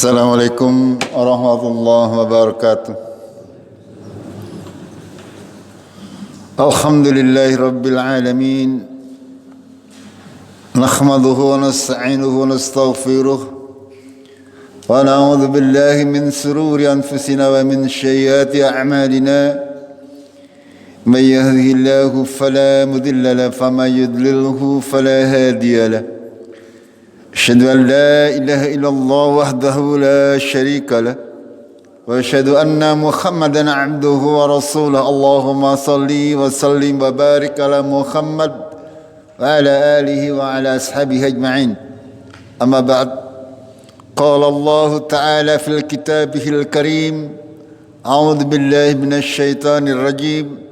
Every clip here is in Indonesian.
Assalamualaikum warahmatullahi wabarakatuh. Alhamdulillahi rabbil alamin. Nahmaduhu wa nasta'inuhu wa nastaghfiruh. Wa na'udzu billahi min sururi anfusina wa min sayyiati a'malina. Man yahdihillahu fala mudilla lahu wa man yudlilhu fala hadiya lahu. أشهد أن لا إله إلا الله وحده لا شريك له وأشهد أن محمدا عبده ورسوله اللهم صل وسلم وبارك على محمد وعلى آله وعلى أصحابه أجمعين أما بعد قال الله تعالى في كتابه الكريم أعوذ بالله من الشيطان الرجيم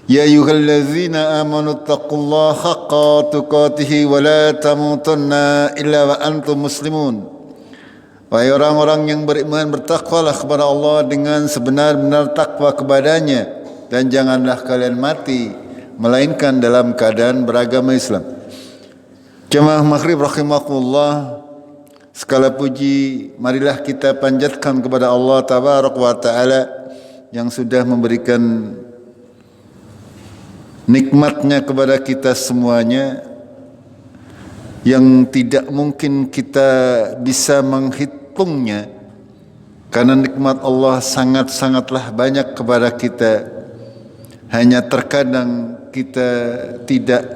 يا أيها الذين آمنوا اتقوا الله حق تقاته ولا تموتن إلا وأنتم مسلمون. Wahai orang-orang yang beriman, bertakwalah kepada Allah dengan sebenar-benar takwa kepadanya, dan janganlah kalian mati melainkan dalam keadaan beragama Islam. Jemaah maghrib rahimakumullah, segala puji marilah kita panjatkan kepada Allah tabaraka wa taala yang sudah memberikan nikmatnya kepada kita semuanya, yang tidak mungkin kita bisa menghitungnya, karena nikmat Allah sangat-sangatlah banyak kepada kita. Hanya terkadang kita tidak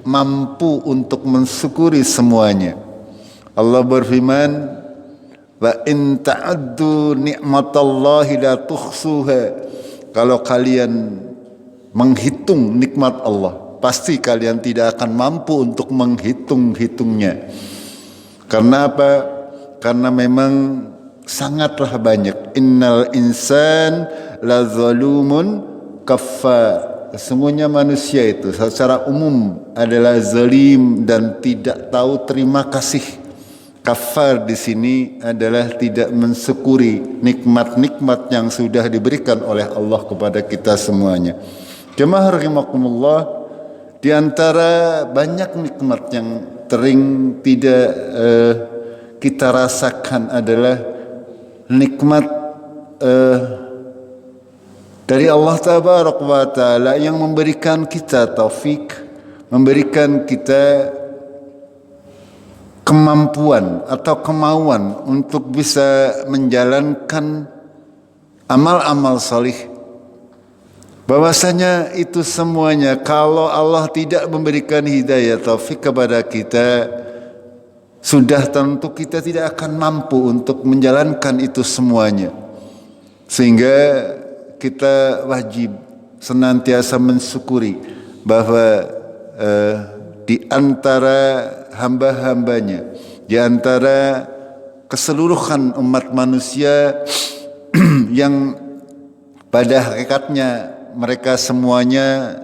mampu untuk mensyukuri semuanya. Allah berfirman, wa in ta'addu ni'matallahi la tuhsuha. Kalau kalian menghitung nikmat Allah, pasti kalian tidak akan mampu untuk menghitung-hitungnya. Karena apa? Karena memang sangatlah banyak. Innal insan la zalumun kafar. Sesungguhnya manusia itu secara umum adalah zalim dan tidak tahu terima kasih. Kafar di sini adalah tidak mensyukuri nikmat-nikmat yang sudah diberikan oleh Allah kepada kita semuanya. Jemaah rahimakumullah, di antara banyak nikmat yang sering tidak kita rasakan adalah nikmat dari Allah tabaraka wa taala yang memberikan kita taufik, memberikan kita kemampuan atau kemauan untuk bisa menjalankan amal-amal salih. Bahwasanya itu semuanya, kalau Allah tidak memberikan hidayah taufik kepada kita, sudah tentu kita tidak akan mampu untuk menjalankan itu semuanya. Sehingga kita wajib senantiasa mensyukuri bahwa di antara hamba-hambanya, di antara keseluruhan umat manusia yang pada hakikatnya mereka semuanya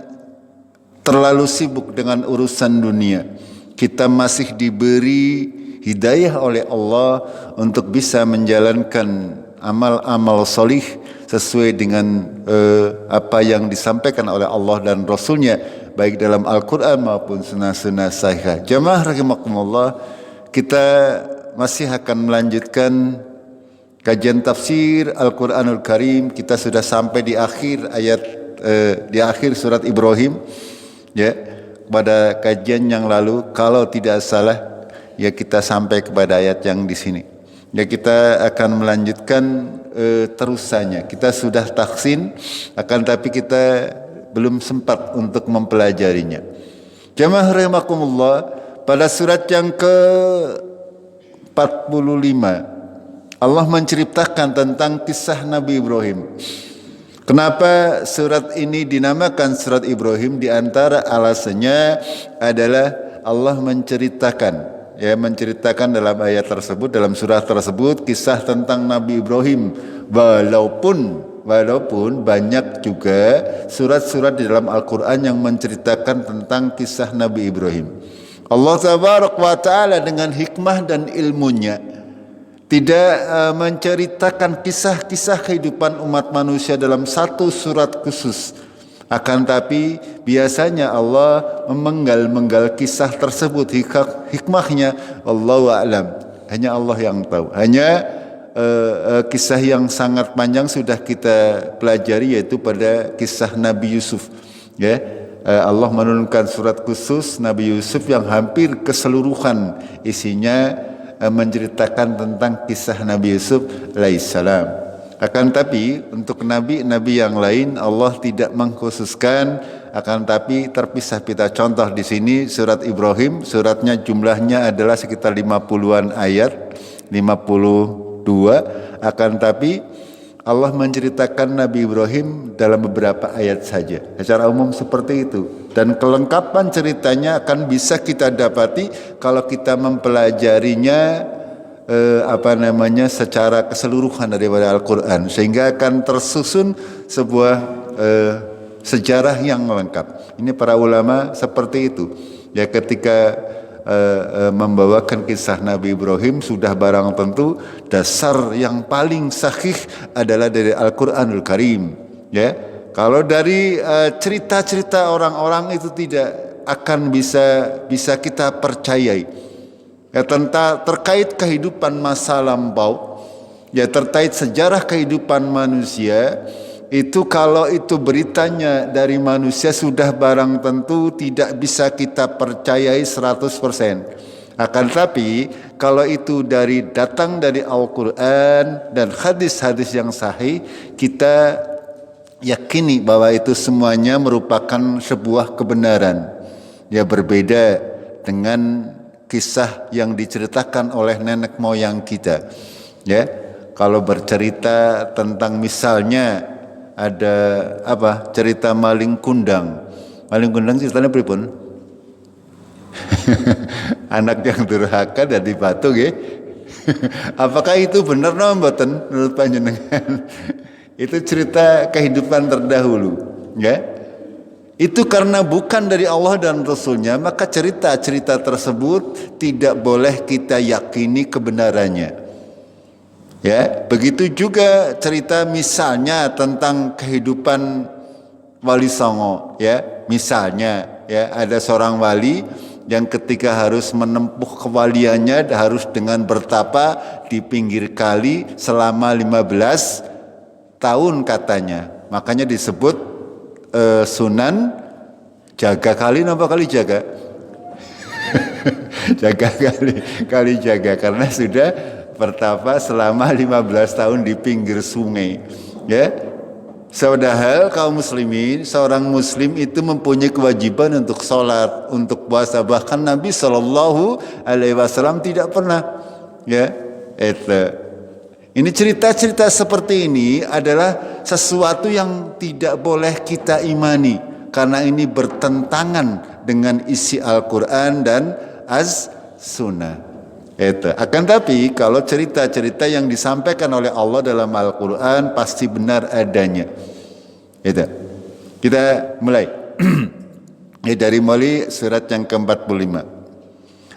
terlalu sibuk dengan urusan dunia, kita masih diberi hidayah oleh Allah untuk bisa menjalankan amal-amal solih sesuai dengan apa yang disampaikan oleh Allah dan Rasulnya, baik dalam Al-Quran maupun sunnah-sunnah sahihah. Jamaah rahimakumullah, kita masih akan melanjutkan kajian tafsir Al-Quranul Karim. Kita sudah sampai di akhir ayat di akhir surat Ibrahim, ya. Pada kajian yang lalu, kalau tidak salah, ya kita sampai kepada ayat yang di sini. Ya, kita akan melanjutkan terusannya. Kita sudah taksin, akan tapi kita belum sempat untuk mempelajarinya. Jamaah rahimakumullah, pada surat yang ke-45 Allah menceritakan tentang kisah Nabi Ibrahim. Kenapa surat ini dinamakan surat Ibrahim? Di antara alasannya adalah Allah menceritakan dalam ayat tersebut, dalam surah tersebut, kisah tentang Nabi Ibrahim. Walaupun banyak juga surat-surat di dalam Al-Quran yang menceritakan tentang kisah Nabi Ibrahim. Allah tabaraka wa ta'ala dengan hikmah dan ilmunya tidak menceritakan kisah-kisah kehidupan umat manusia dalam satu surat khusus. Akan tapi biasanya Allah memenggal-menggal kisah tersebut. Hikmahnya Allahu a'lam. Hanya Allah yang tahu. Hanya kisah yang sangat panjang sudah kita pelajari, yaitu pada kisah Nabi Yusuf. Ya, Allah menurunkan surat khusus Nabi Yusuf yang hampir keseluruhan isinya menceritakan tentang kisah Nabi Yusuf alaihissalam. Akan tapi untuk nabi-nabi yang lain Allah tidak mengkhususkan, akan tapi terpisah. Kita contoh di sini surat Ibrahim, suratnya jumlahnya adalah sekitar 50-an ayat, 52. Akan tapi Allah menceritakan Nabi Ibrahim dalam beberapa ayat saja. Secara umum seperti itu. Dan kelengkapan ceritanya akan bisa kita dapati kalau kita mempelajarinya secara keseluruhan daripada Al-Quran, sehingga akan tersusun sebuah sejarah yang lengkap. Ini para ulama seperti itu. Ya, ketika membawakan kisah Nabi Ibrahim sudah barang tentu dasar yang paling sahih adalah dari Al-Quranul Karim. Ya, kalau dari cerita-cerita orang-orang itu tidak akan bisa kita percayai. Ya, terkait kehidupan masa lampau, ya terkait sejarah kehidupan manusia, itu kalau itu beritanya dari manusia sudah barang tentu tidak bisa kita percayai 100%. Akan tapi kalau itu datang dari Al-Quran dan hadis-hadis yang sahih, kita yakini bahwa itu semuanya merupakan sebuah kebenaran. Ya, berbeda dengan kisah yang diceritakan oleh nenek moyang kita. Ya, kalau bercerita tentang misalnya ada cerita maling kundang. Maling kundang ceritanya pripun? Anak yang durhaka dari batu nggih. Apakah itu benar napa mboten menurut panjenengan? Itu cerita kehidupan terdahulu, ya. Itu karena bukan dari Allah dan Rasulnya, maka cerita-cerita tersebut tidak boleh kita yakini kebenarannya. Ya, begitu juga cerita misalnya tentang kehidupan Wali Songo, ya. Misalnya, ya, ada seorang wali yang ketika harus menempuh kewaliannya harus dengan bertapa di pinggir kali selama 15 tahun katanya. Makanya disebut Sunan Jaga Kali, napa kali jaga? Jaga kali jaga, karena sudah bertapa selama 15 tahun di pinggir sungai. Ya, padahal kaum muslimin, seorang muslim itu mempunyai kewajiban untuk sholat, untuk puasa. Bahkan Nabi SAW tidak pernah. Ya, itu. Ini cerita-cerita seperti ini adalah sesuatu yang tidak boleh kita imani, karena ini bertentangan dengan isi Al-Quran dan As-Sunnah. Itu. Akan tapi kalau cerita-cerita yang disampaikan oleh Allah dalam Al-Quran pasti benar adanya. Itu. Kita mulai. Dari mulai surat yang ke-45.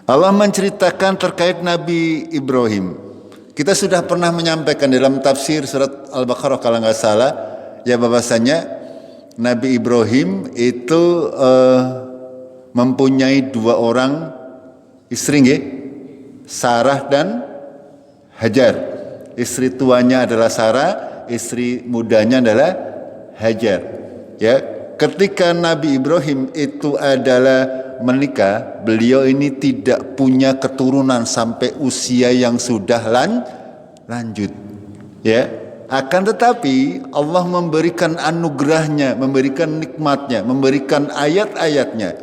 Allah menceritakan terkait Nabi Ibrahim. Kita sudah pernah menyampaikan dalam tafsir surat Al-Baqarah kalau nggak salah, ya, bahwasanya Nabi Ibrahim itu mempunyai 2 orang istri, nggih? Sarah dan Hajar. Istri tuanya adalah Sarah, istri mudanya adalah Hajar. Ya, ketika Nabi Ibrahim itu adalah menikah, beliau ini tidak punya keturunan sampai usia yang sudah lanjut. Ya, akan tetapi Allah memberikan anugerahnya, memberikan nikmatnya, memberikan ayat-ayatnya.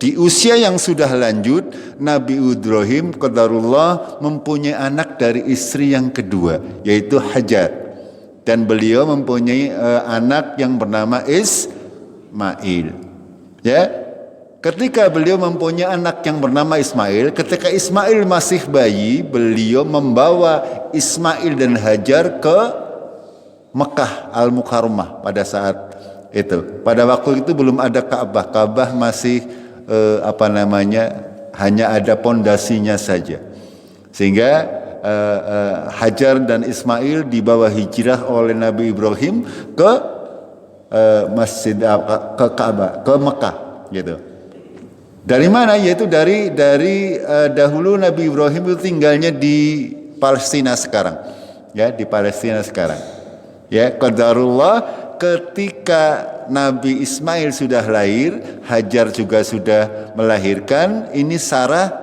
Di usia yang sudah lanjut, Nabi Ibrahim qadarullah mempunyai anak dari istri yang kedua, yaitu Hajar. Dan beliau mempunyai anak yang bernama Ismail. Ya, ketika beliau mempunyai anak yang bernama Ismail, ketika Ismail masih bayi, beliau membawa Ismail dan Hajar ke Mekah Al-Mukarramah pada saat itu. Pada waktu itu belum ada Ka'bah. Ka'bah masih hanya ada pondasinya saja. Sehingga Hajar dan Ismail dibawa hijrah oleh Nabi Ibrahim ke Ka'bah, ke Mekah gitu. Dari mana? Yaitu dari dahulu Nabi Ibrahim itu tinggalnya di Palestina sekarang, ya, di Palestina sekarang. Ya, qadarullah ketika Nabi Ismail sudah lahir, Hajar juga sudah melahirkan, ini Sarah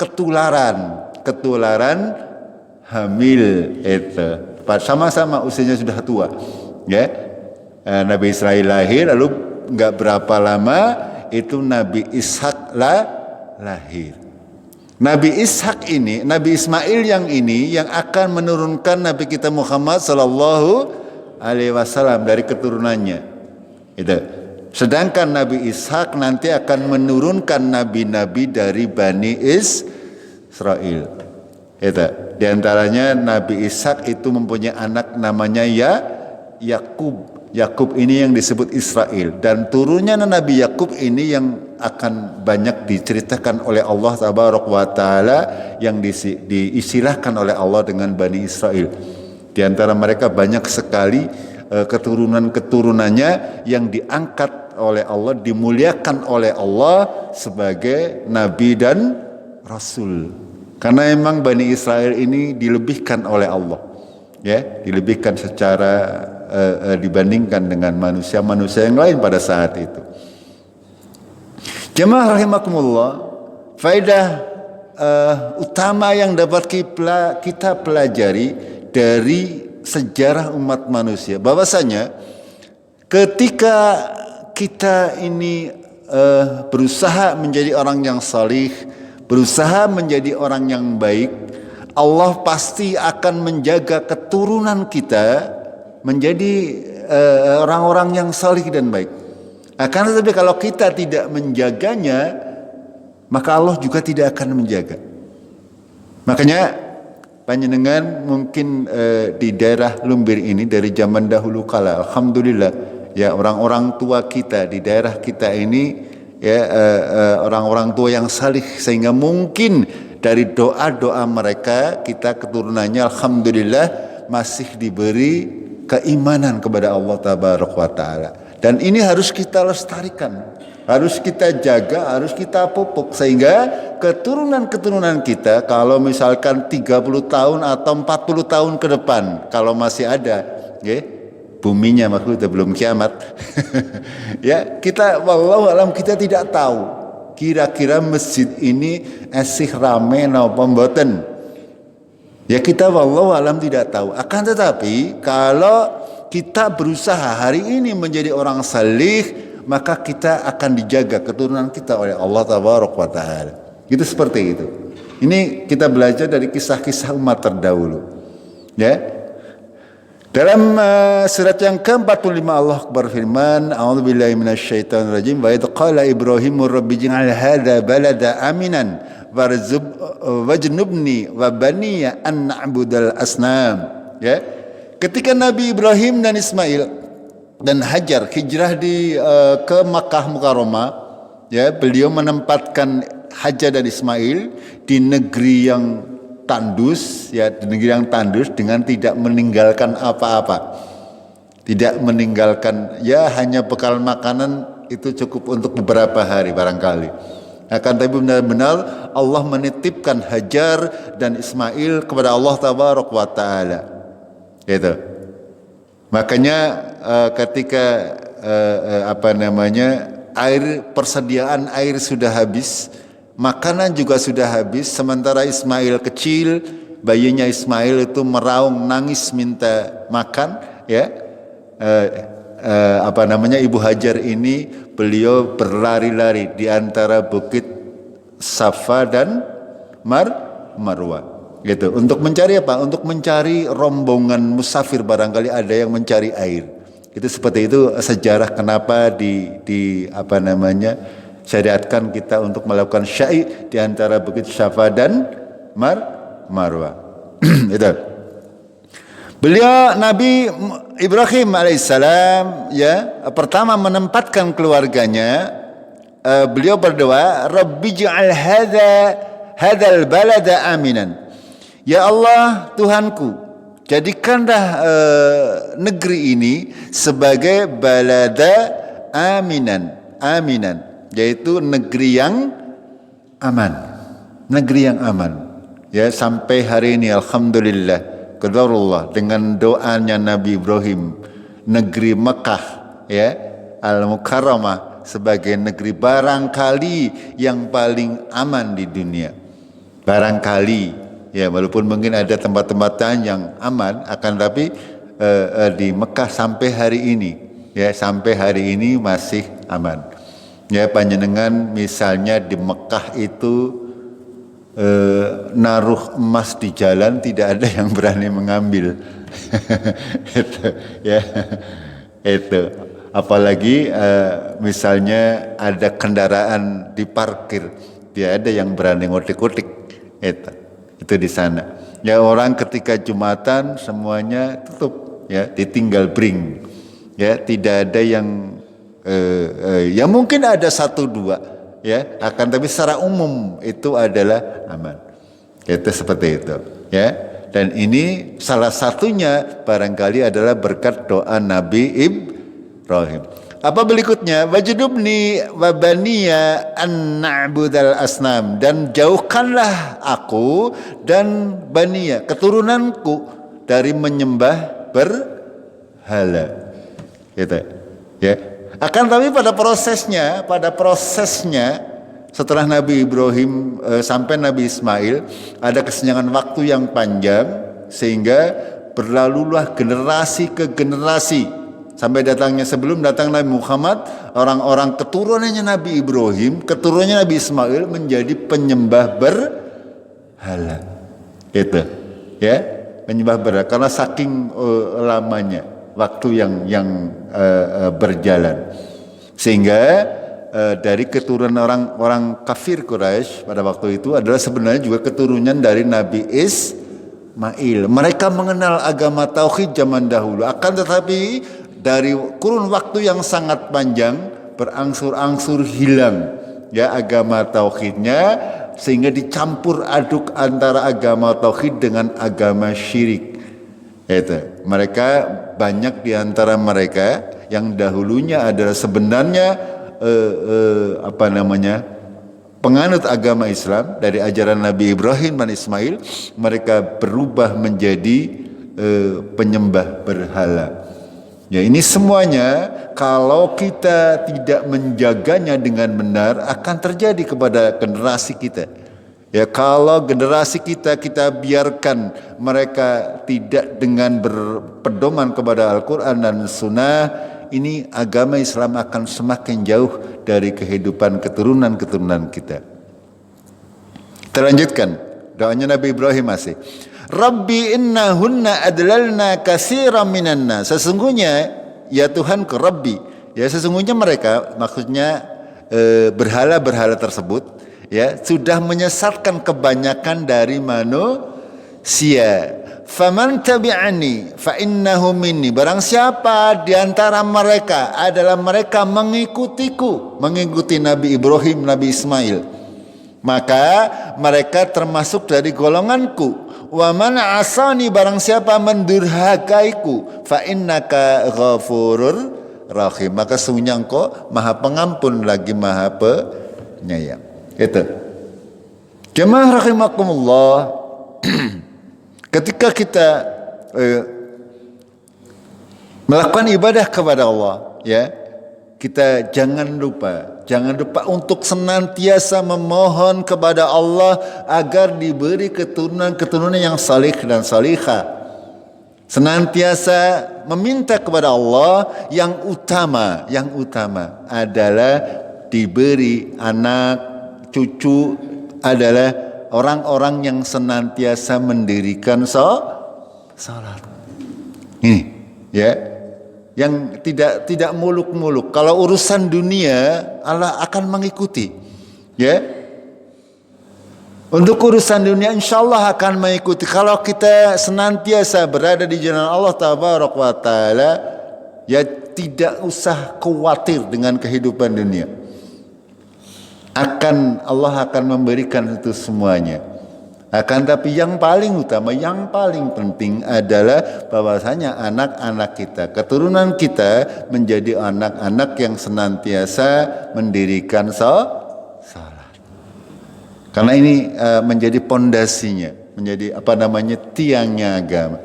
ketularan hamil itu. Sama-sama usianya sudah tua, ya. Nabi Israel lahir, lalu nggak berapa lama itu Nabi Ishak lahir. Nabi Ishak ini, Nabi Ismail yang ini yang akan menurunkan Nabi kita Muhammad sallallahu alaihi wasallam dari keturunannya. Itu. Sedangkan Nabi Ishak nanti akan menurunkan nabi-nabi dari Bani Israel. Itu. Di antaranya Nabi Ishak itu mempunyai anak namanya Yakub. Yakub ini yang disebut Israel, dan turunnya Nabi Yakub ini yang akan banyak diceritakan oleh Allah Tabaraka wa Taala, yang diistilahkan oleh Allah dengan Bani Israel. Di antara mereka banyak sekali keturunan-keturunannya yang diangkat oleh Allah, dimuliakan oleh Allah sebagai nabi dan rasul. Karena memang Bani Israel ini dilebihkan oleh Allah, ya, dilebihkan secara dibandingkan dengan manusia-manusia yang lain pada saat itu. Jemaah rahimakumullah, faedah utama yang dapat kita pelajari dari sejarah umat manusia, bahwasanya ketika kita ini berusaha menjadi orang yang salih, berusaha menjadi orang yang baik, Allah pasti akan menjaga keturunan kita menjadi orang-orang yang salih dan baik. Akan tetapi kalau kita tidak menjaganya, maka Allah juga tidak akan menjaga. Makanya panjenengan mungkin di daerah Lumbir ini dari zaman dahulu kala, alhamdulillah, ya, orang-orang tua kita di daerah kita ini, ya, orang-orang tua yang salih, sehingga mungkin dari doa-doa mereka kita keturunannya alhamdulillah masih diberi keimanan kepada Allah Tabaraka wa Ta'ala. Dan ini harus kita lestarikan, harus kita jaga, harus kita pupuk, sehingga keturunan-keturunan kita kalau misalkan 30 tahun atau 40 tahun ke depan, kalau masih ada, ya, buminya maksudnya belum kiamat, ya, kita wallahu alam kita tidak tahu kira-kira masjid ini esih rame napa mboten. Ya, kita wallahu alam tidak tahu. Akan tetapi kalau kita berusaha hari ini menjadi orang salih, maka kita akan dijaga keturunan kita oleh Allah Tabaraka wa Ta'ala. Itu seperti itu. Ini kita belajar dari kisah-kisah umat terdahulu. Ya. Dalam surat yang ke-45 Allah berfirman, A'udzubillahi minasyaitonirrajim, wa idz qala Ibrahimu rabbi ij'al hadza balada aminan wajnubni wa baniya an na'budal asnam. Ya. Ketika Nabi Ibrahim dan Ismail dan Hajar hijrah ke Makkah Mukarramah, ya, beliau menempatkan Hajar dan Ismail di negeri yang tandus, ya, di negeri yang tandus dengan tidak meninggalkan apa-apa. Tidak meninggalkan, ya, hanya bekal makanan itu cukup untuk beberapa hari barangkali. Akan tapi benar-benar Allah menitipkan Hajar dan Ismail kepada Allah Tabaraka wa Ta'ala. Itu. Makanya ketika persediaan air sudah habis, makanan juga sudah habis, sementara Ismail kecil, bayinya Ismail itu meraung nangis minta makan, ya. Ibu Hajar ini beliau berlari-lari di antara bukit Safa dan Marwah, gitu. Untuk mencari apa? Untuk mencari rombongan musafir, barangkali ada yang mencari air. Itu seperti itu sejarah kenapa syariatkan kita untuk melakukan sya'i di antara bukit Safa dan Marwah. Itu. Beliau Nabi Ibrahim alaihissalam, ya, pertama menempatkan keluarganya, beliau berdoa, Rabbi ja'al hadzal balada aminan. Ya Allah, Tuhanku, jadikanlah negeri ini sebagai balada aminan, yaitu negeri yang aman, negeri yang aman. Ya, sampai hari ini alhamdulillah, qadarullah, dengan doanya Nabi Ibrahim, negeri Mekah ya, Al-Mukarramah sebagai negeri barangkali yang paling aman di dunia. Barangkali ya, walaupun mungkin ada tempat-tempatan yang aman, akan tapi di Mekah sampai hari ini ya, sampai hari ini masih aman. Ya, panjenengan misalnya di Mekah itu naruh emas di jalan tidak ada yang berani mengambil. Itu ya, itu apalagi misalnya ada kendaraan diparkir, tidak ada yang berani ngotik-ngotik. Itu di sana ya, orang ketika Jumatan semuanya tutup ya, ditinggal bring ya, tidak ada yang ya mungkin ada satu dua ya, akan tapi secara umum itu adalah aman. Itu seperti itu ya. Dan ini salah satunya barangkali adalah berkat doa Nabi Ibrahim. Apa berikutnya? Wajudubni wa baniya an na'budal asnam, dan jauhkanlah aku dan baniya, keturunanku, dari menyembah berhala. Gitu ya. Akan tapi pada prosesnya setelah Nabi Ibrahim sampai Nabi Ismail ada kesenjangan waktu yang panjang, sehingga berlalulah generasi ke generasi sampai datangnya, sebelum datang Nabi Muhammad, orang-orang keturunannya Nabi Ibrahim, keturunannya Nabi Ismail menjadi penyembah berhala. Itu ya, penyembah berhala karena saking lamanya waktu yang berjalan, sehingga dari keturunan orang kafir Quraisy pada waktu itu adalah sebenarnya juga keturunan dari Nabi Ismail. Mereka mengenal agama tauhid zaman dahulu, akan tetapi dari kurun waktu yang sangat panjang berangsur-angsur hilang ya agama tauhidnya, sehingga dicampur aduk antara agama tauhid dengan agama syirik. Itu mereka, banyak di antara mereka yang dahulunya adalah sebenarnya penganut agama Islam dari ajaran Nabi Ibrahim dan Ismail, mereka berubah menjadi penyembah berhala. Ya, ini semuanya kalau kita tidak menjaganya dengan benar akan terjadi kepada generasi kita. Ya, kalau generasi kita biarkan mereka tidak dengan berpedoman kepada Al-Quran dan Sunnah, ini agama Islam akan semakin jauh dari kehidupan keturunan-keturunan kita. Kita lanjutkan doanya Nabi Ibrahim masih. Rabbi innahunna adlalna katsiran minan nas. Sesungguhnya ya Tuhanku, Rabbi, ya sesungguhnya mereka, maksudnya berhala-berhala tersebut ya sudah menyesatkan kebanyakan dari manusia. Faman tabi'ani fa innahu minni. Barang siapa di antara mereka adalah mereka mengikutiku, mengikuti Nabi Ibrahim, Nabi Ismail, maka mereka termasuk dari golonganku. Wa man asani, barang siapa mendurhakaiku, fa innaka ghafurur rahim, maka sesungguhnya engkau maha pengampun lagi maha penyayang. Itu jemaah rahimakumullah. Ketika kita melakukan ibadah kepada Allah ya, kita jangan lupa untuk senantiasa memohon kepada Allah agar diberi keturunan yang salih dan salihah. Senantiasa meminta kepada Allah yang utama adalah diberi anak cucu, adalah orang-orang yang senantiasa mendirikan salat. Ini ya, yang tidak muluk-muluk. Kalau urusan dunia Allah akan mengikuti ya. Untuk urusan dunia insyaallah akan mengikuti kalau kita senantiasa berada di jalan Allah tabaraka wa taala, ya tidak usah khawatir dengan kehidupan dunia. Allah akan memberikan itu semuanya. Akan tapi yang paling utama, yang paling penting adalah bahwasanya anak-anak kita, keturunan kita menjadi anak-anak yang senantiasa mendirikan salat. Karena ini menjadi pondasinya, menjadi tiangnya agama.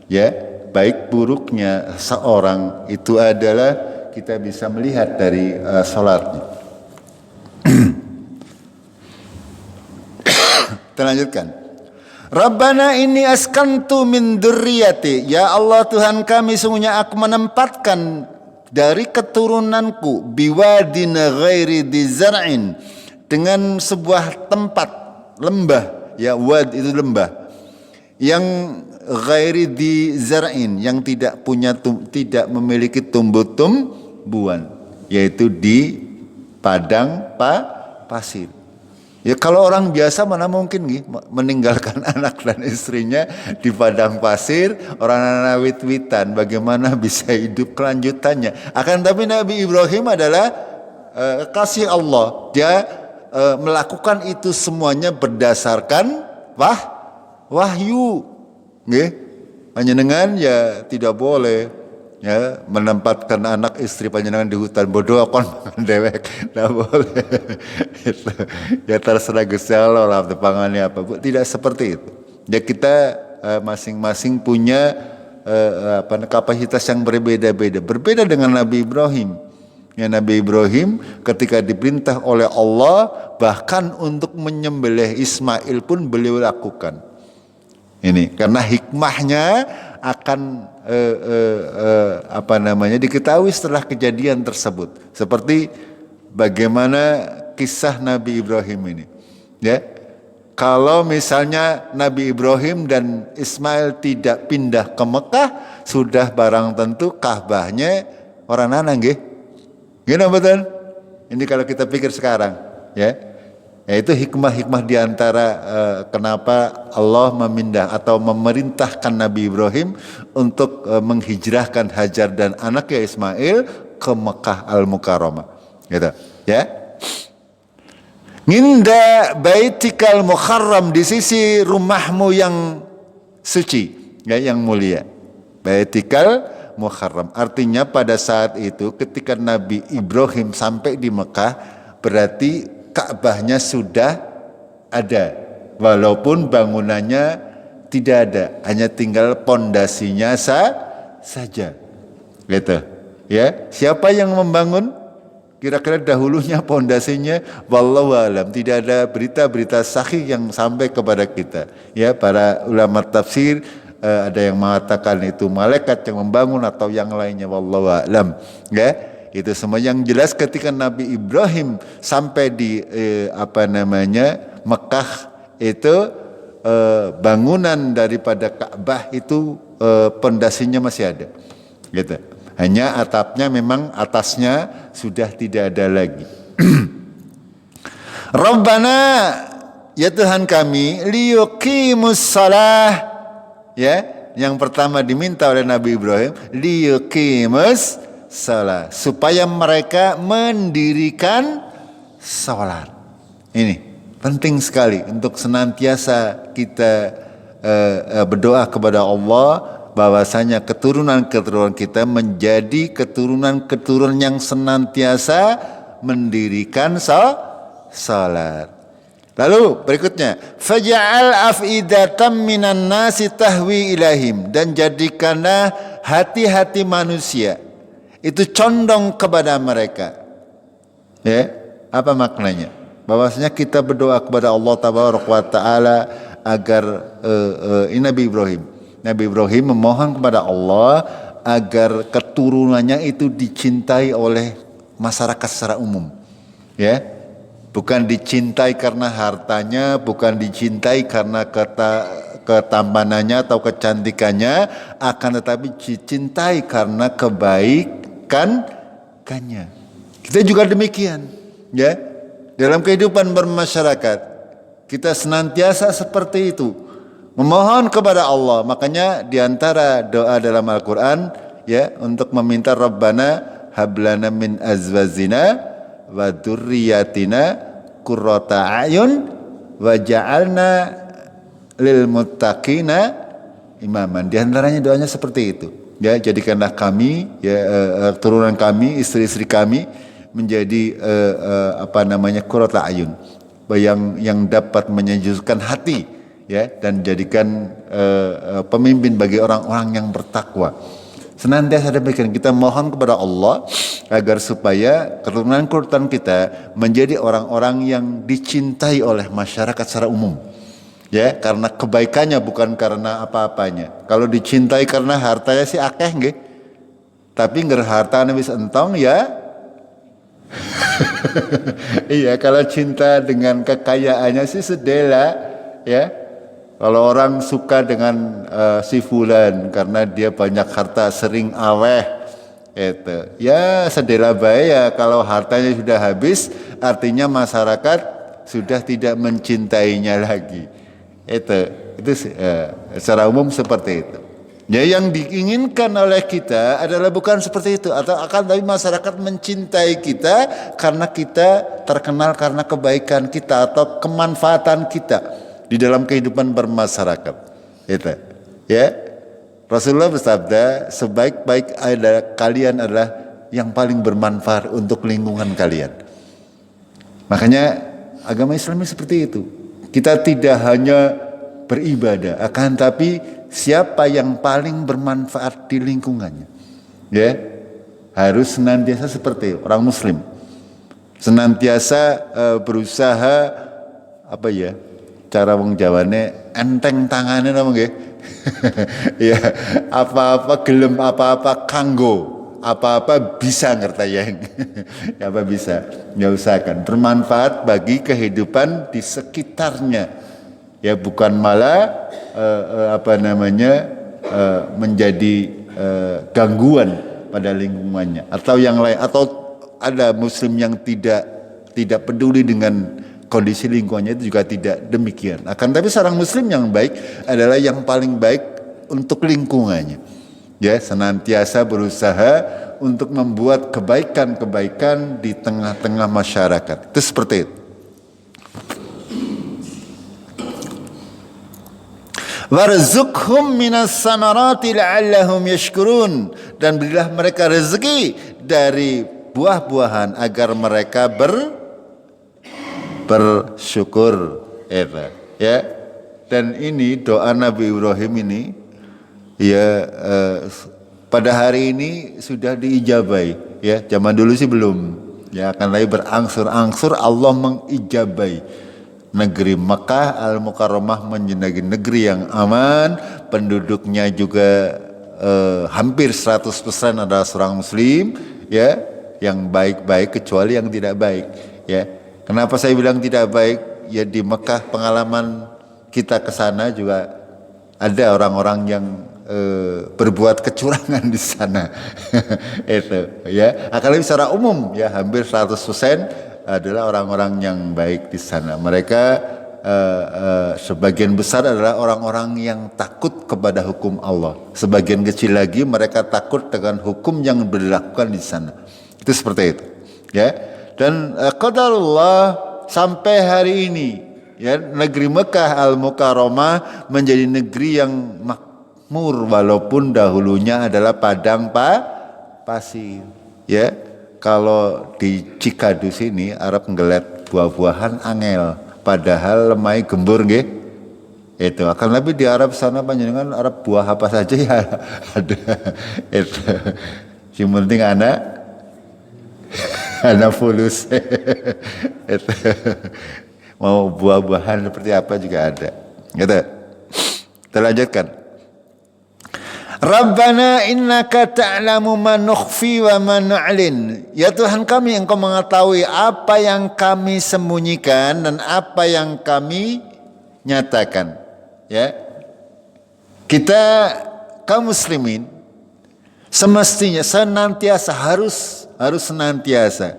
Ya, baik buruknya seorang itu adalah kita bisa melihat dari salatnya. Kita lanjutkan. Rabbana inni askantu min dzurriyyati. Ya Allah Tuhan kami, sungguhnya aku menempatkan dari keturunanku biwadin ghairi dzar'in, dengan sebuah tempat lembah, ya, wad itu lembah, yang ghairi dzar'in, yang tidak memiliki tumbuh-tumbuhan, yaitu di padang pasir. Ya, kalau orang biasa mana mungkin meninggalkan anak dan istrinya di padang pasir, orang anak wit-witan, bagaimana bisa hidup kelanjutannya. Akan tapi Nabi Ibrahim adalah kasih Allah. Dia melakukan itu semuanya berdasarkan wahyu. Panjenengan ya tidak boleh ya menempatkan anak istri panjenengan di hutan, bodoh kon dewek, tidak boleh. Ya terserah Gusti Allah lah pangannya apa. Tidak seperti itu. Ya kita masing-masing punya kapasitas yang berbeda dengan Nabi Ibrahim. Ya, Nabi Ibrahim ketika diperintah oleh Allah bahkan untuk menyembelih Ismail pun beliau lakukan. Ini karena hikmahnya akan diketahui setelah kejadian tersebut. Seperti bagaimana kisah Nabi Ibrahim ini. Ya, kalau misalnya Nabi Ibrahim dan Ismail tidak pindah ke Mekah, sudah barang tentu Ka'bahnya orang nana nggih. Gini betul? Ini kalau kita pikir sekarang, ya. Yaitu hikmah-hikmah diantara kenapa Allah memindah atau memerintahkan Nabi Ibrahim untuk menghijrahkan Hajar dan anaknya Ismail ke Mekah Al-Mukarramah. Gitu, ya. Nginda baitikal mukarram, di sisi rumahmu yang suci, ya, yang mulia. Baitikal mukarram artinya pada saat itu ketika Nabi Ibrahim sampai di Mekah, berarti Ka'bahnya sudah ada, walaupun bangunannya tidak ada, hanya tinggal pondasinya saja. Gitu. Ya, siapa yang membangun? Kira-kira dahulunya pondasinya wallahu alam. Tidak ada berita-berita sahih yang sampai kepada kita. Ya, para ulama tafsir ada yang mengatakan itu malaikat yang membangun atau yang lainnya, wallahu alam. Ya. Itu semua yang jelas ketika Nabi Ibrahim sampai di Mekah itu bangunan daripada Ka'bah itu pondasinya masih ada. Gitu. Hanya atapnya memang atasnya sudah tidak ada lagi. Rabbana, ya Tuhan kami, liyuqimus shalah. Ya, yang pertama diminta oleh Nabi Ibrahim, liyuqimus salat, supaya mereka mendirikan salat. Ini penting sekali untuk senantiasa kita berdoa kepada Allah bahwasanya keturunan-keturunan kita menjadi keturunan-keturunan yang senantiasa mendirikan salat. Lalu berikutnya, faj'al af'idatam minan nasi tahwi ilaihim, dan jadikanlah hati-hati manusia itu condong kepada mereka. Ya, apa maknanya? Bahwasanya kita berdoa kepada Allah Tabaraka wa Taala agar Nabi Ibrahim memohon kepada Allah agar keturunannya itu dicintai oleh masyarakat secara umum. Ya, bukan dicintai karena hartanya, bukan dicintai karena ketampanannya atau kecantikannya, akan tetapi dicintai karena kebaikannya. Kita juga demikian, ya. Dalam kehidupan bermasyarakat, kita senantiasa seperti itu, memohon kepada Allah. Makanya diantara doa dalam Al-Quran, ya, untuk meminta Rabbana hablana min azwajina wa dzurriyyatina qurrata a'yun waj'alna lil muttaqina imaman. Di antaranya doanya seperti itu. Ya, jadikanlah kami, ya, turunan kami, istri-istri kami menjadi qurrata a'yun, yang dapat menyejukkan hati, ya, dan jadikan pemimpin bagi orang-orang yang bertakwa. Senantiasa demikian kita mohon kepada Allah agar supaya keturunan-keturunan kita menjadi orang-orang yang dicintai oleh masyarakat secara umum. Ya, karena kebaikannya bukan karena apa-apanya. Kalau dicintai karena hartanya sih akeh nggih. Tapi ngger hartane wis entong ya. Iya, kalau cinta dengan kekayaannya sih sedela, ya. Kalau orang suka dengan si fulan karena dia banyak harta, sering aweh, itu ya sedela bae ya. Kalau hartanya sudah habis, artinya masyarakat sudah tidak mencintainya lagi. Itu secara umum seperti itu. Ya, yang diinginkan oleh kita adalah bukan seperti itu, atau akan tapi masyarakat mencintai kita karena kita terkenal karena kebaikan kita atau kemanfaatan kita di dalam kehidupan bermasyarakat. Itu, ya. Rasulullah bersabda, sebaik-baik kalian adalah yang paling bermanfaat untuk lingkungan kalian. Makanya agama Islam seperti itu. Kita tidak hanya beribadah, akan tapi siapa yang paling bermanfaat di lingkungannya. Ya, harus senantiasa seperti orang Muslim, senantiasa berusaha apa ya? Cara wong Jawane enteng tangane napa nggih? Ya, apa-apa gelem apa-apa kanggo, apa-apa bisa ngertayain. Ya, apa bisa, ya usahakan bermanfaat bagi kehidupan di sekitarnya. Ya, bukan malah menjadi gangguan pada lingkungannya atau yang lain, atau ada muslim yang tidak peduli dengan kondisi lingkungannya, itu juga tidak demikian. Akan tapi seorang muslim yang baik adalah yang paling baik untuk lingkungannya. Ya, senantiasa berusaha untuk membuat kebaikan-kebaikan di tengah-tengah masyarakat. Itu seperti itu. Warzuqhum minas samarati la'allahum yashkurun, dan berilah mereka rezeki dari buah-buahan agar mereka bersyukur. Ya, dan ini doa Nabi Ibrahim ini ya, pada hari ini sudah diijabai. Ya, zaman dulu sih belum. Ya, akan lagi berangsur-angsur Allah mengijabai. Negeri Makkah Al-Mukarramah menjadi negeri yang aman, penduduknya juga hampir 100% adalah seorang muslim, ya, yang baik-baik kecuali yang tidak baik. Ya, kenapa saya bilang tidak baik? Ya, di Makkah pengalaman kita ke sana juga ada orang-orang yang berbuat kecurangan di sana. Itu, ya. Akan secara umum ya hampir 100% adalah orang-orang yang baik di sana. Mereka sebagian besar adalah orang-orang yang takut kepada hukum Allah. Sebagian kecil lagi mereka takut dengan hukum yang dilakukan di sana. Itu seperti itu. Ya. Dan qadarullah sampai hari ini, ya, negeri Mekah Al-Mukarramah menjadi negeri yang makmur walaupun dahulunya adalah padang pasir. Ya. Kalau di Cikadu sini Arab nggelet buah-buahan angel, padahal lemai gembur nggih. Itu akan lebih di Arab sana panjenengan Arab buah apa saja ya ada. Itu. Yang penting anak fulus. Itu. Mau buah-buahan seperti apa juga ada. Gitu. Kita lanjutkan. Rabbana innaka ta'lamu ma nukhfi wa ma nu'lin. Ya Tuhan kami, Engkau mengetahui apa yang kami sembunyikan dan apa yang kami nyatakan. Ya. Kita kaum muslimin semestinya senantiasa harus senantiasa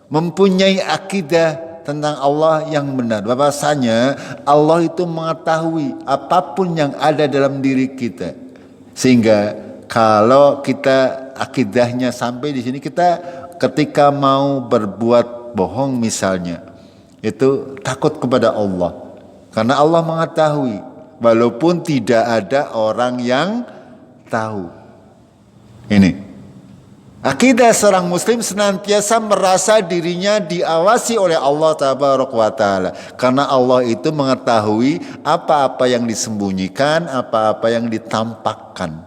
mempunyai akidah tentang Allah yang benar. Bahwasanya Allah itu mengetahui apapun yang ada dalam diri kita. Sehingga kalau kita akidahnya sampai di sini, kita ketika mau berbuat bohong misalnya, itu takut kepada Allah. Karena Allah mengetahui, walaupun tidak ada orang yang tahu. Ini. Akidah seorang muslim senantiasa merasa dirinya diawasi oleh Allah Tabaraka wa Ta'ala. Karena Allah itu mengetahui apa-apa yang disembunyikan, apa-apa yang ditampakkan.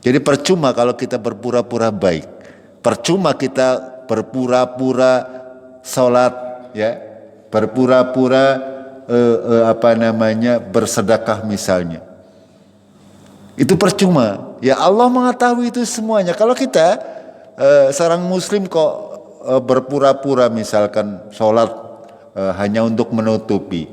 Jadi percuma kalau kita berpura-pura baik. Percuma kita berpura-pura sholat, ya, berpura-pura bersedekah misalnya. Itu percuma. Ya Allah mengetahui itu semuanya. Kalau kita seorang muslim kok berpura-pura misalkan sholat hanya untuk menutupi,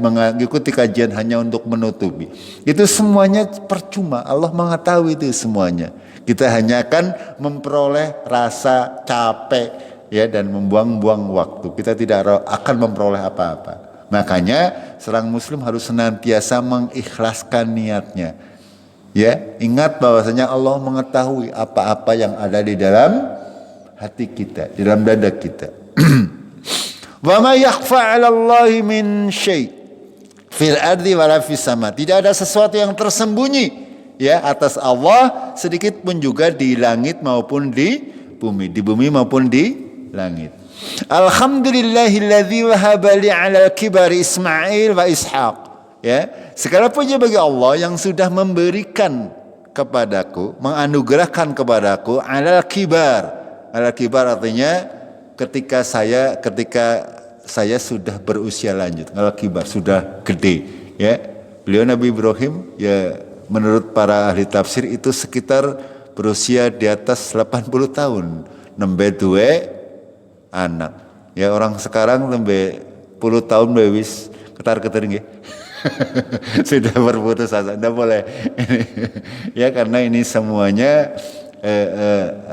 mengikuti kajian hanya untuk menutupi, itu semuanya percuma. Allah mengetahui itu semuanya. Kita hanya akan memperoleh rasa capek, ya, dan membuang-buang waktu. Kita tidak akan memperoleh apa-apa. Makanya seorang muslim harus senantiasa mengikhlaskan niatnya. Ya, ingat bahwasanya Allah mengetahui apa-apa yang ada di dalam hati kita, di dalam dada kita. Wa ma yakhfa 'ala Allahi min syai' fil ardi wala fis sama. Tidak ada sesuatu yang tersembunyi, ya, atas Allah, sedikit pun juga di langit maupun di bumi maupun di langit. Alhamdulillahilladzi wahaba li 'alal kibari Ismail wa Ishaq. Ya, segala puji bagi Allah yang sudah memberikan kepadaku, menganugerahkan kepadaku alal kibar. Alal kibar artinya ketika saya sudah berusia lanjut. Alal kibar sudah gede, ya. Beliau Nabi Ibrahim, ya, menurut para ahli tafsir itu sekitar berusia di atas 80 tahun. Nembe duwe anak. Ya, orang sekarang nembe 10 tahun wis ketar-ketir nggih. Sudah berputus asa, tidak boleh. Ya, karena ini semuanya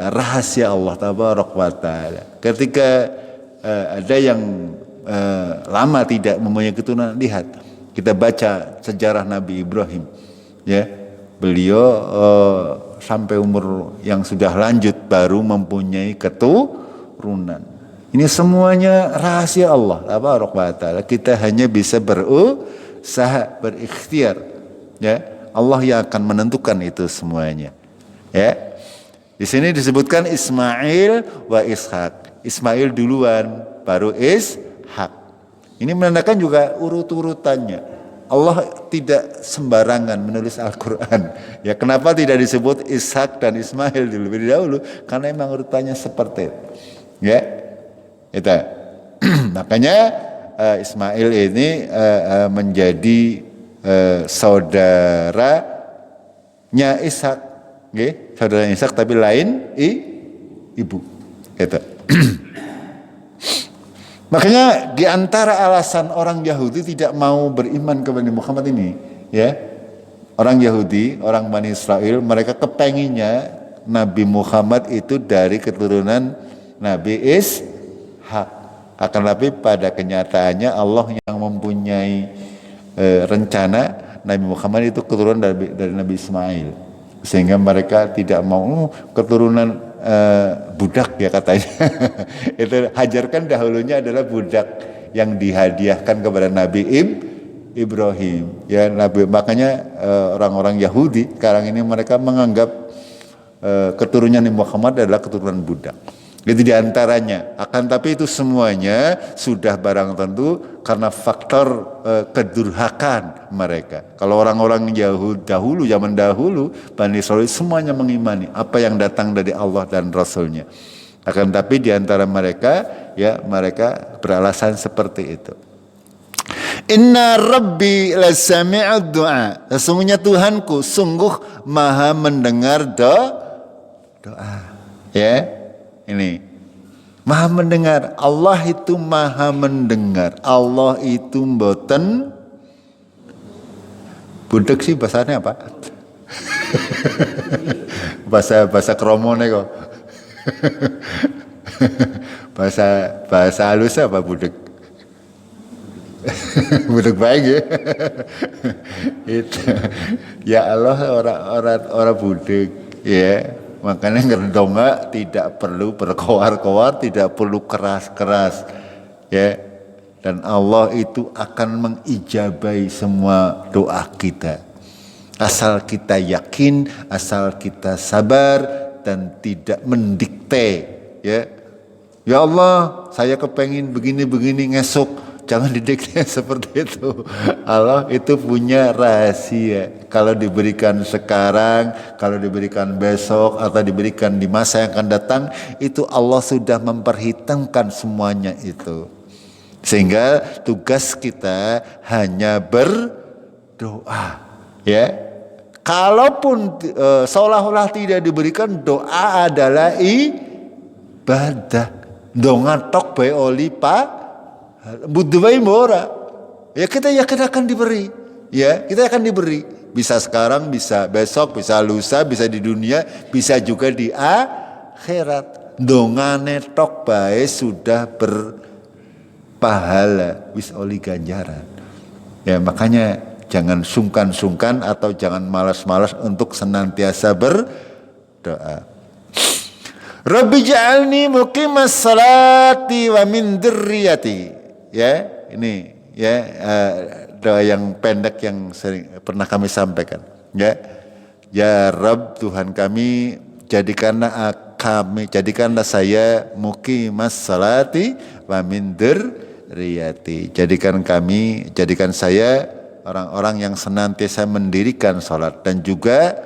rahasia Allah Tabaraka wa Ta'ala. Ketika ada yang lama tidak mempunyai keturunan, lihat, kita baca sejarah Nabi Ibrahim, ya, beliau sampai umur yang sudah lanjut baru mempunyai keturunan. Ini semuanya rahasia Allah Tabaraka wa Ta'ala. Kita hanya bisa berikhtiar, ya. Allah yang akan menentukan itu semuanya, ya. Di sini disebutkan Ismail wa Ishak. Ismail duluan, baru Ishak. Ini menandakan juga urut-urutannya. Allah tidak sembarangan menulis Al-Quran. Ya, kenapa tidak disebut Ishak dan Ismail lebih dahulu? Karena memang urutannya seperti itu, ya. Itu. Makanya Ismail ini menjadi saudaranya Ishak, okay? Saudaranya Ishak tapi lain ibu. Gitu. Makanya di antara alasan orang Yahudi tidak mau beriman kepada Muhammad ini, ya, orang Yahudi, orang Bani Israel, mereka kepenginnya Nabi Muhammad itu dari keturunan Nabi Ishak. Akan tapi pada kenyataannya Allah yang mempunyai rencana Nabi Muhammad itu keturunan dari Nabi Ismail, sehingga mereka tidak mau keturunan budak, ya, katanya. Itu hajarkan dahulunya adalah budak yang dihadiahkan kepada Nabi Ibrahim, ya, makanya orang-orang Yahudi sekarang ini mereka menganggap keturunan Nabi Muhammad adalah keturunan budak. Itu diantaranya. Akan tapi itu semuanya sudah barang tentu karena faktor kedurhakaan mereka. Kalau orang-orang Yahudi dahulu, zaman dahulu, Bani Israil semuanya mengimani apa yang datang dari Allah dan Rasulnya. Akan tapi diantara mereka, ya, mereka beralasan seperti itu. Inna Rabbi lasami'ud du'a. Sesungguhnya Tuhanku sungguh maha mendengar doa. Ya. Ini maha mendengar. Allah itu maha mendengar. Allah itu mboten budek sih bahasanya apa? bahasa kromone kok. bahasa halus apa budek? Budek baik, ya. Itu. Ya Allah, orang budek, ya. Makanya ngerdonga tidak perlu berkoar-koar, tidak perlu keras-keras, ya. Dan Allah itu akan mengijabai semua doa kita. Asal kita yakin, asal kita sabar, dan tidak mendikte, ya. Ya Allah, saya kepengin begini-begini ngesuk. Jangan didikte seperti itu. Allah itu punya rahasia. Kalau diberikan sekarang, kalau diberikan besok, atau diberikan di masa yang akan datang, itu Allah sudah memperhitungkan semuanya itu. Sehingga tugas kita hanya berdoa, ya. Kalaupun seolah-olah tidak diberikan, doa adalah ibadah. Donga tok bae oli pa budu bae mbora. Ya kita yakin akan diberi. Ya, kita akan diberi. Bisa sekarang, bisa besok, bisa lusa, bisa di dunia, bisa juga di akhirat. Dongane tok bae sudah berpahala, wis oli ganjaran. Ya, makanya jangan sungkan-sungkan atau jangan malas-malas untuk senantiasa berdoa. Rabbi ja'alni muqimas salati wa min dzurriyyati. Ya, ini ya doa yang pendek yang sering pernah kami sampaikan. Ya. Ya Rabb, Tuhan kami, jadikanlah saya muqimas salati wa min dzurriyyati. Jadikan saya orang-orang yang senantiasa mendirikan salat, dan juga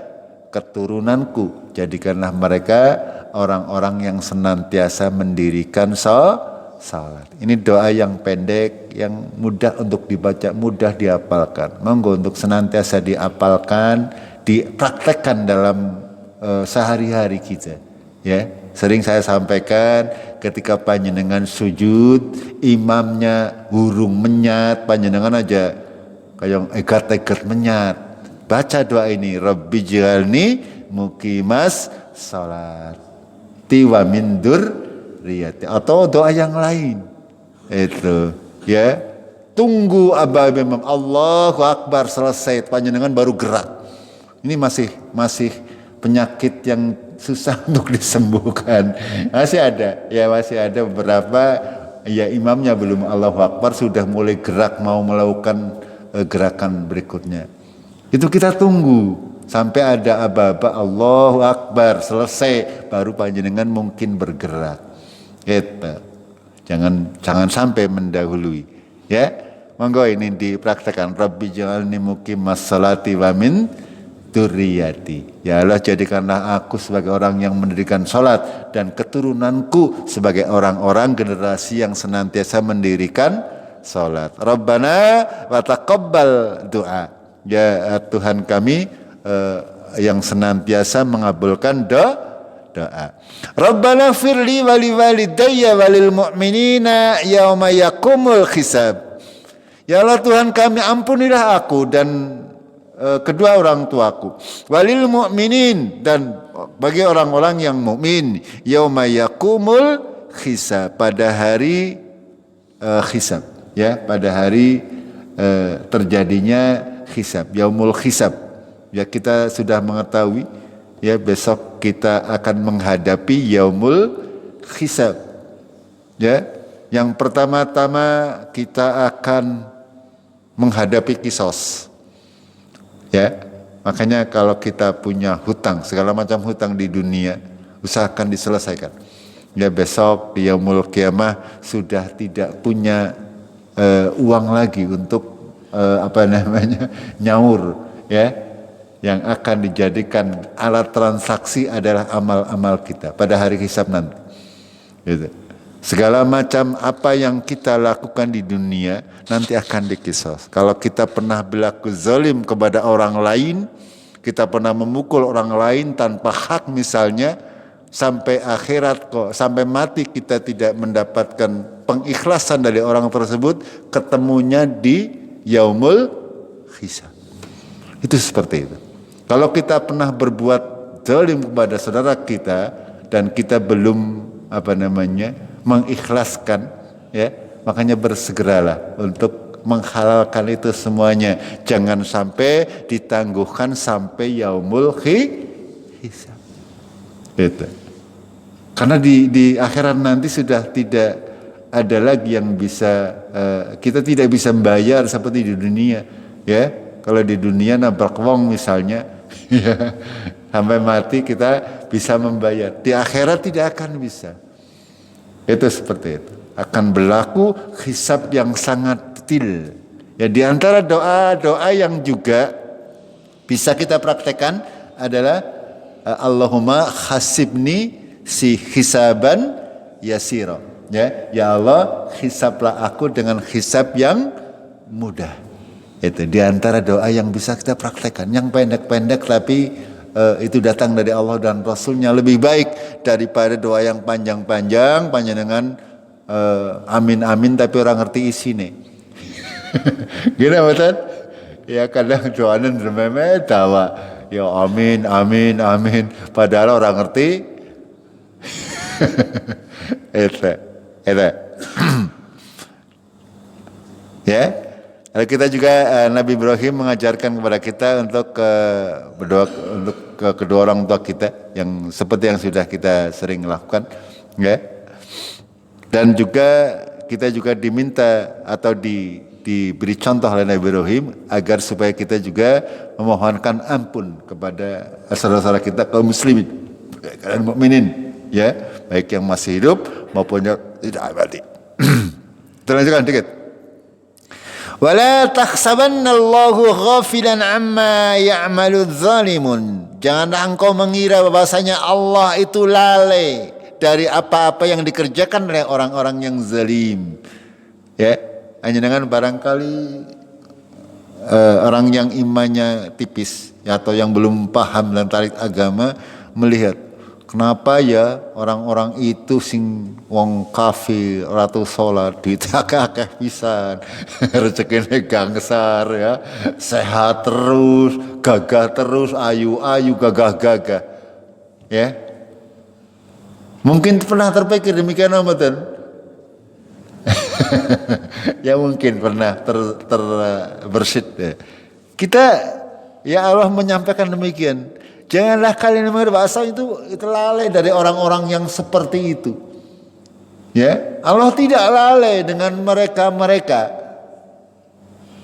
keturunanku, jadikanlah mereka orang-orang yang senantiasa mendirikan salat. Ini doa yang pendek, yang mudah untuk dibaca, mudah dihafalkan. Monggo untuk senantiasa dihafalkan, dipraktekkan dalam sehari-hari kita. Ya, sering saya sampaikan ketika panjenengan sujud, imamnya hurung menyat, panjenengan aja kayak egat-egat menyat. Baca doa ini, Rabbi ij'alni muqimas salat wa min dzurriyyati, atau doa yang lain. Itu, ya. Tunggu Abah Imam Allahu Akbar selesai, panjenengan baru gerak. Ini masih penyakit yang susah untuk disembuhkan. Masih ada beberapa ya imamnya belum Allahu Akbar sudah mulai gerak mau melakukan gerakan berikutnya. Itu kita tunggu sampai ada aba-aba Allahu Akbar selesai, baru panjenengan mungkin bergerak. Gitu. Jangan sampai mendahului. Ya, monggo ini dipraktekkan. Rabbi ja'alni muqimas salati wa min dzurriyyati. Ya Allah, jadikanlah aku sebagai orang yang mendirikan salat, dan keturunanku sebagai orang-orang generasi yang senantiasa mendirikan salat. Rabbana wa taqabbal du'a. Ya Tuhan kami yang senantiasa mengabulkan doa. Rabbana firli wali walidayya walil mu'minina yauma yaqumul hisab. Ya Allah Tuhan kami, ampunilah aku dan kedua orang tuaku. Walil mu'minin, dan bagi orang-orang yang mukmin, yauma yaqumul hisab, pada hari hisab, ya, pada hari terjadinya hisab, yaumul hisab. Ya, kita sudah mengetahui, ya, besok kita akan menghadapi yaumul hisab. Ya, yang pertama-tama kita akan menghadapi kisos. Ya, makanya kalau kita punya hutang, segala macam hutang di dunia, usahakan diselesaikan. Ya, besok di yaumul kiamah sudah tidak punya uang lagi untuk nyaur, ya. Yang akan dijadikan alat transaksi adalah amal-amal kita pada hari hisab nanti. Gitu. Segala macam apa yang kita lakukan di dunia nanti akan dikisos. Kalau kita pernah berlaku zalim kepada orang lain, kita pernah memukul orang lain tanpa hak misalnya, sampai akhirat kok, sampai mati kita tidak mendapatkan pengikhlasan dari orang tersebut, ketemunya di yaumul hisab. Itu seperti itu. Kalau kita pernah berbuat zalim kepada saudara kita dan kita belum mengikhlaskan, ya, makanya bersegeralah untuk menghalalkan itu semuanya. Jangan sampai ditangguhkan sampai yaumul hisab. Gitu. Karena di akhirat nanti sudah tidak ada lagi yang bisa kita tidak bisa membayar seperti di dunia, ya. Kalau di dunia nabrak wong misalnya, ya, Sampai mati kita bisa membayar. Di akhirat tidak akan bisa. Itu seperti itu. Akan berlaku hisab yang sangat detail. Ya, di antara doa-doa yang juga bisa kita praktekkan adalah Allahumma khasibni si hisaban yasira. Ya Allah, hisablah aku dengan hisab yang mudah. Itu di antara doa yang bisa kita praktekkan. Yang pendek-pendek tapi itu datang dari Allah dan Rasulnya lebih baik daripada doa yang panjang-panjang dengan amin tapi orang ngerti isinya. Gini betul? Ya kadang doanya remeh tawa. Ya amin padahal orang ngerti. Itu. Ya. Lalu kita juga Nabi Ibrahim mengajarkan kepada kita untuk berdoa untuk kedua orang tua kita yang seperti yang sudah kita sering lakukan, ya. Dan juga kita juga diminta atau diberi contoh oleh Nabi Ibrahim agar supaya kita juga memohonkan ampun kepada saudara-saudara kita kaum muslimin, kalian mukminin, ya, baik yang masih hidup maupun yang tidak mati. Terlanjutkan dikit. Wala tahsabannallahu ghafilan amma ya'malu dzalimun. Janganlah engkau mengira bahwasanya Allah itu lalai dari apa-apa yang dikerjakan oleh orang-orang yang zalim. Ya, hanya dengan barangkali orang yang imannya tipis atau yang belum paham dan tarik agama melihat kenapa ya orang-orang itu sing wong kafir ratu salat duit akeh pisan rezekine gangsar ya sehat terus gagah terus ayu-ayu gagah-gagah ya mungkin pernah terpikir demikian amatan. Ya mungkin pernah terbersit ya. Kita ya Allah menyampaikan demikian. Janganlah kalian mengira bahasa itu lalai dari orang-orang yang seperti itu. Ya, Allah tidak lalai dengan mereka.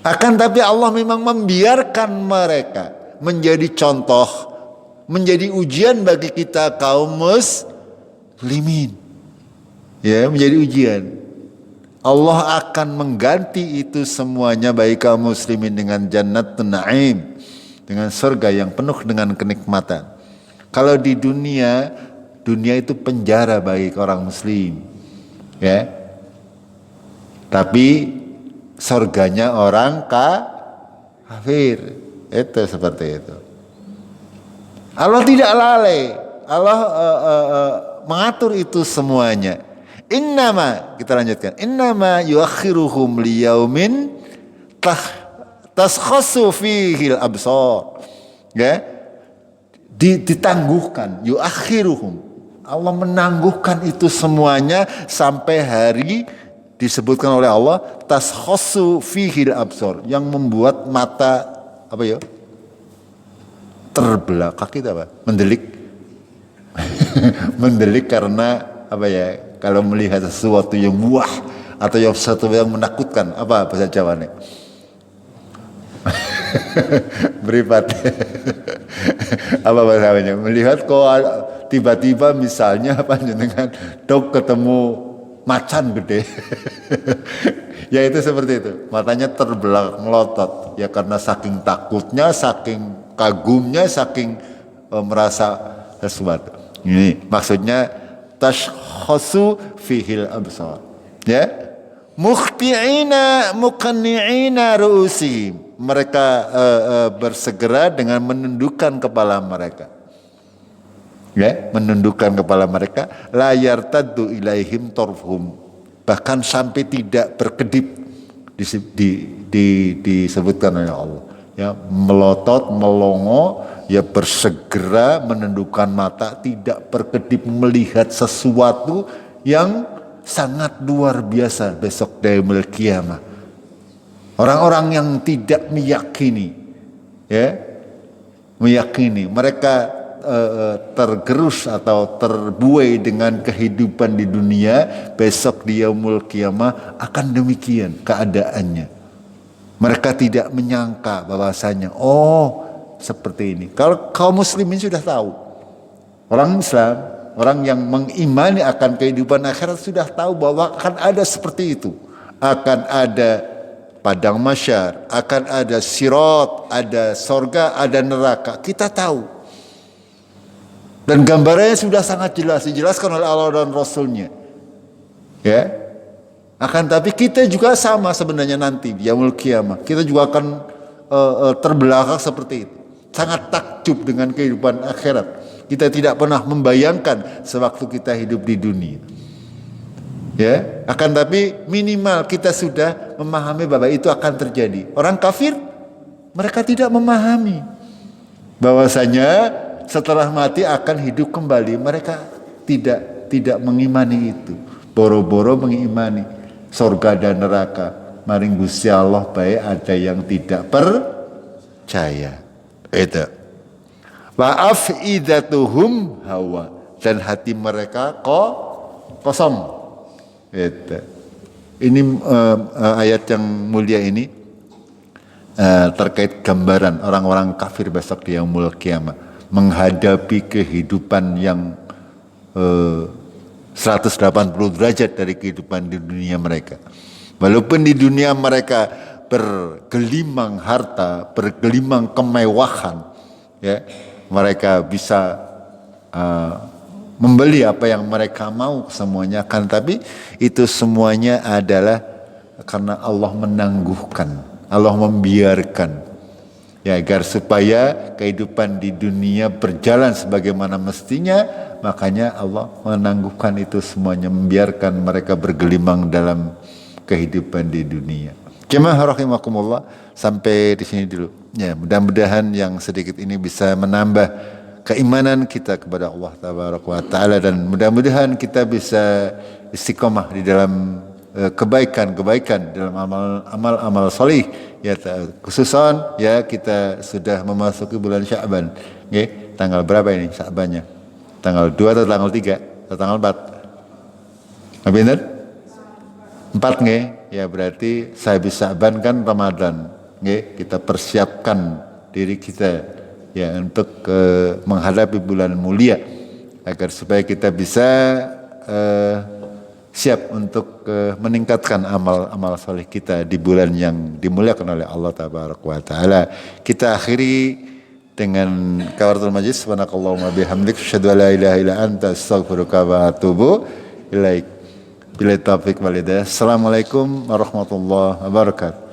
Akan tapi Allah memang membiarkan mereka menjadi contoh, menjadi ujian bagi kita kaum muslimin. Ya, menjadi ujian. Allah akan mengganti itu semuanya bagi kaum muslimin dengan jannatun na'im. Dengan surga yang penuh dengan kenikmatan. Kalau di dunia itu penjara bagi orang muslim. Ya. Tapi surganya orang kafir. Itu seperti itu. Allah tidak lalai. Allah mengatur itu semuanya. Kita lanjutkan. Innama yuakhiruhum liyaumin taskhasu fihil absar. Ya. Ditangguhkan, yuakhiruhum. Allah menangguhkan itu semuanya sampai hari disebutkan oleh Allah taskhasu fihil absar yang membuat mata apa ya? Terbelah, kaki apa? Mendelik. Mendelik karena apa ya? Kalau melihat sesuatu yang wah atau yang sesuatu yang menakutkan, apa bahasa Jawanya? Beripat. Apa bahasanya? Melihat kok tiba-tiba misalnya apa dengan dok ketemu macan gede. Ya itu seperti itu. Matanya terbelah melotot ya karena saking takutnya, saking kagumnya, saking merasa sesuatu. Ini maksudnya tashkhasu fihil absar. Ya. Mukhti'ina muqanni'ina ru'usihim. Mereka bersegera dengan menundukkan kepala mereka. Ya, menundukkan kepala mereka, la yartaddu ilaihim tarfhum. Bahkan sampai tidak berkedip disebutkan oleh Allah. Ya, melotot, melongo, ya bersegera menundukkan mata, tidak berkedip melihat sesuatu yang sangat luar biasa besok yaumul qiyamah. Orang-orang yang tidak meyakini, ya, mereka tergerus atau terbuai dengan kehidupan di dunia, besok di yaumul qiyamah akan demikian keadaannya. Mereka tidak menyangka bahwasanya, oh seperti ini. Kalau kaum muslimin sudah tahu. Orang Islam, orang yang mengimani akan kehidupan akhirat sudah tahu bahwa akan ada seperti itu. Akan ada padang mahsyar, akan ada sirat, ada sorga, ada neraka. Kita tahu. Dan gambarannya sudah sangat jelas, dijelaskan oleh Allah dan Rasulnya. Ya. Akan tapi kita juga sama sebenarnya nanti di yaumul qiyamah. Kita juga akan terbelakang seperti itu. Sangat takjub dengan kehidupan akhirat. Kita tidak pernah membayangkan sewaktu kita hidup di dunia. Ya, akan tapi minimal kita sudah memahami bahwa itu akan terjadi. Orang kafir mereka tidak memahami bahwasanya setelah mati akan hidup kembali. Mereka tidak mengimani itu. Boro-boro mengimani surga dan neraka. Maring Gusti Allah baik ada yang tidak percaya. Itu. Wa afidatuhum hawa, dan hati mereka kosong. Itu. Ini ayat yang mulia ini terkait gambaran orang-orang kafir besok di yaumul qiyamah menghadapi kehidupan yang 180 derajat dari kehidupan di dunia mereka. Walaupun di dunia mereka bergelimang harta, bergelimang kemewahan, ya, mereka bisa membeli apa yang mereka mau semuanya, kan? Tapi itu semuanya adalah karena Allah menangguhkan, Allah membiarkan, ya, agar supaya kehidupan di dunia berjalan sebagaimana mestinya. Makanya Allah menangguhkan itu semuanya, membiarkan mereka bergelimang dalam kehidupan di dunia. Jemaah rahimakumullah, sampai di sini dulu. Ya, mudah-mudahan yang sedikit ini bisa menambah keimanan kita kepada Allah Tabaraka wa Ta'ala, dan mudah-mudahan kita bisa istiqomah di dalam kebaikan-kebaikan, dalam amal-amal salih. Ya, khususan ya kita sudah memasuki bulan Sya'ban. Nggih, tanggal berapa ini Sya'bannya? Tanggal 2 atau tanggal 3 atau tanggal 4? Benar? 4 nggih. Ya, berarti sehabis Sya'ban kan Ramadan. Nggih, kita persiapkan diri kita ya untuk menghadapi bulan mulia, agar supaya kita bisa siap untuk meningkatkan amal-amal saleh kita di bulan yang dimuliakan oleh Allah Tabaraka wa Ta'ala. Kita akhiri dengan kafaratul majlis. Subhanakallahumma bihamdik, asyhadu an la ilaha illa anta, astaghfiruka wa atubu ilaik. Bila taufiq wal hidayah. Assalamualaikum warahmatullahi wabarakatuh.